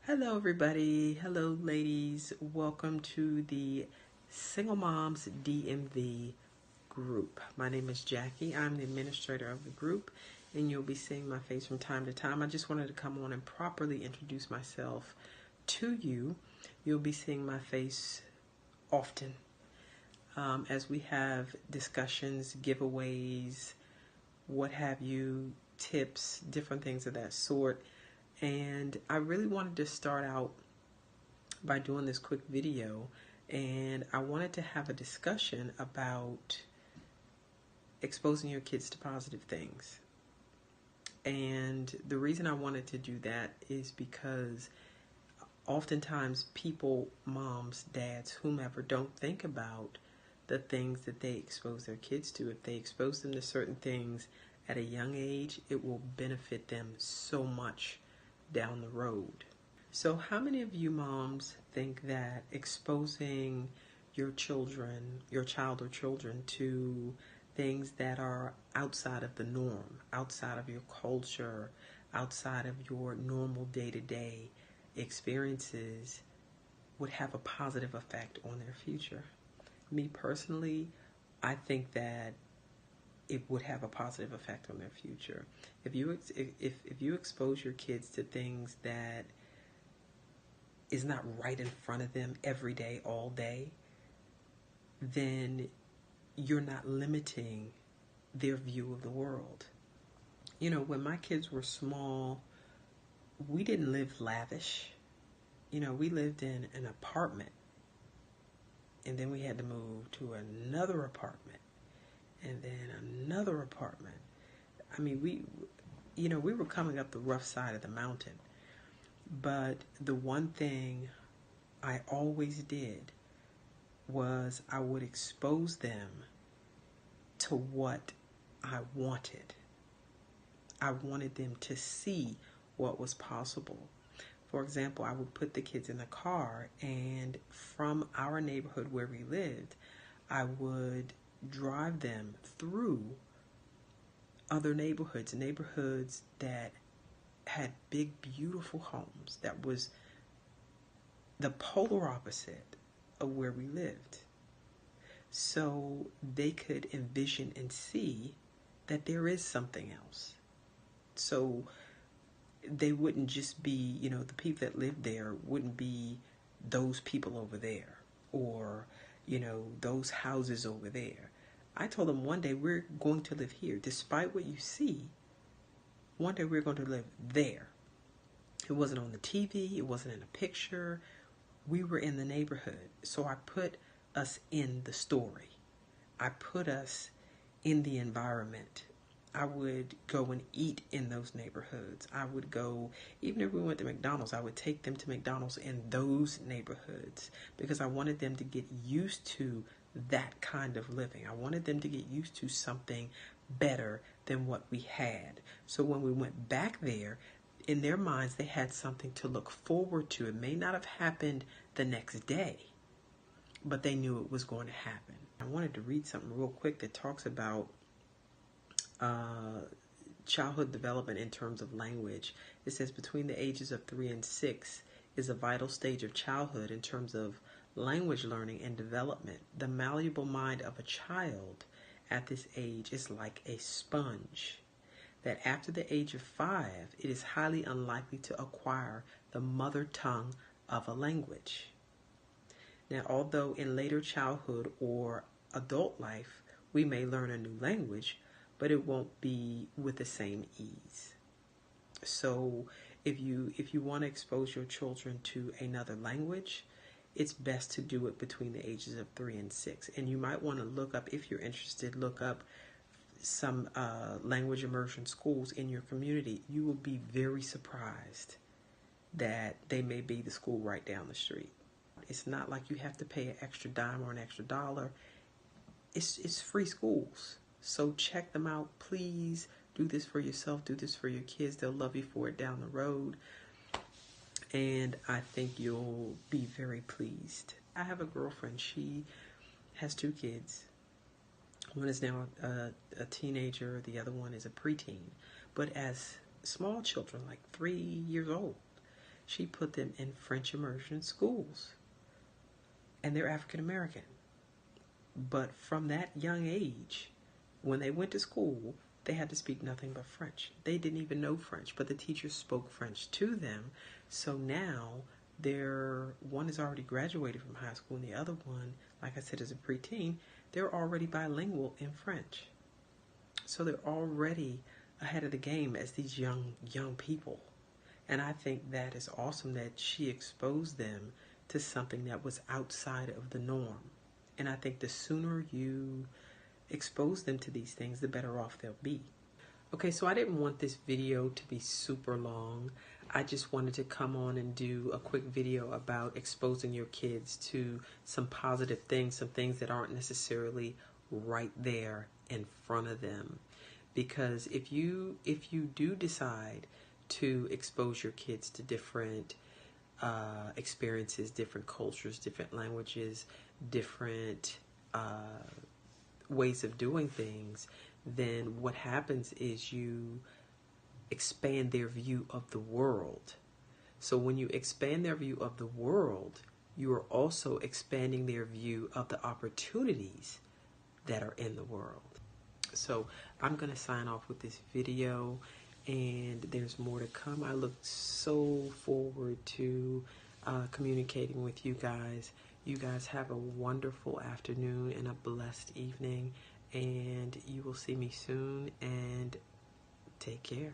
Hello, everybody. Hello, ladies. Welcome to the Single Moms DMV group. My name is Jackie. I'm the administrator of the group, and you'll be seeing my face from time to time. I just wanted to come on and properly introduce myself to you. You'll be seeing my face often as we have discussions, giveaways, what have you, tips, different things of that sort. And I really wanted to start out by doing this quick video, and I wanted to have a discussion about exposing your kids to positive things. And the reason I wanted to do that is because oftentimes people, moms, dads, whomever, don't think about the things that they expose their kids to. If they expose them to certain things at a young age, it will benefit them so much down the road. So how many of you moms think that exposing your child or children to things that are outside of the norm, outside of your culture, outside of your normal day-to-day experiences would have a positive effect on their future? Me personally, I think that it would have a positive effect on their future. If you expose your kids to things that is not right in front of them every day, all day, then you're not limiting their view of the world. You know, when my kids were small, we didn't live lavish. You know, we lived in an apartment, and then we had to move to another apartment, and then another apartment. I mean, we were coming up the rough side of the mountain. But the one thing I always did was I would expose them to what I wanted. I wanted them to see what was possible. For example, I would put the kids in the car, and from our neighborhood where we lived, I would drive them through other neighborhoods that had big, beautiful homes. That was the polar opposite of where we lived. So they could envision and see that there is something else. So they wouldn't just be, the people that lived there wouldn't be those people over there, or, those houses over there. I told them one day we're going to live here. Despite what you see, one day we're going to live there. It wasn't on the TV. It wasn't in a picture. We were in the neighborhood. So I put us in the story. I put us in the environment. I would go and eat in those neighborhoods. I would go, even if we went to McDonald's, I would take them to McDonald's in those neighborhoods because I wanted them to get used to that kind of living. I wanted them to get used to something better than what we had. So when we went back there, in their minds, they had something to look forward to. It may not have happened the next day, but they knew it was going to happen. I wanted to read something real quick that talks about childhood development in terms of language. It says between the ages of 3 and 6 is a vital stage of childhood in terms of language learning and development. The malleable mind of a child at this age is like a sponge, that after the age of 5, it is highly unlikely to acquire the mother tongue of a language. Now, although in later childhood or adult life, we may learn a new language, but it won't be with the same ease. So if you want to expose your children to another language, it's best to do it between the ages of 3 and 6. And you might want to look up, if you're interested, look up some language immersion schools in your community. You will be very surprised that they may be the school right down the street. It's not like you have to pay an extra dime or an extra dollar. It's free schools. So check them out. Please do this for yourself. Do this for your kids. They'll love you for it down the road. And I think you'll be very pleased. I have a girlfriend. She has 2 kids. One is now a teenager. The other one is a preteen. But as small children, like 3 years old, she put them in French immersion schools. And they're African American. But from that young age, when they went to school, they had to speak nothing but French. They didn't even know French, but the teachers spoke French to them. So now one is already graduated from high school, and the other one, like I said, is a preteen. They're already bilingual in French. So they're already ahead of the game as these young people. And I think that is awesome that she exposed them to something that was outside of the norm. And I think the sooner you expose them to these things, the better off they'll be. Okay, so I didn't want this video to be super long. I just wanted to come on and do a quick video about exposing your kids to some positive things, some things that aren't necessarily right there in front of them. Because if you do decide to expose your kids to different experiences, different cultures, different languages, different ways of doing things, then what happens is you expand their view of the world. So when you expand their view of the world, you are also expanding their view of the opportunities that are in the world. So I'm going to sign off with this video, and there's more to come. I look so forward to communicating with you guys. You guys have a wonderful afternoon and a blessed evening, and you will see me soon, and take care.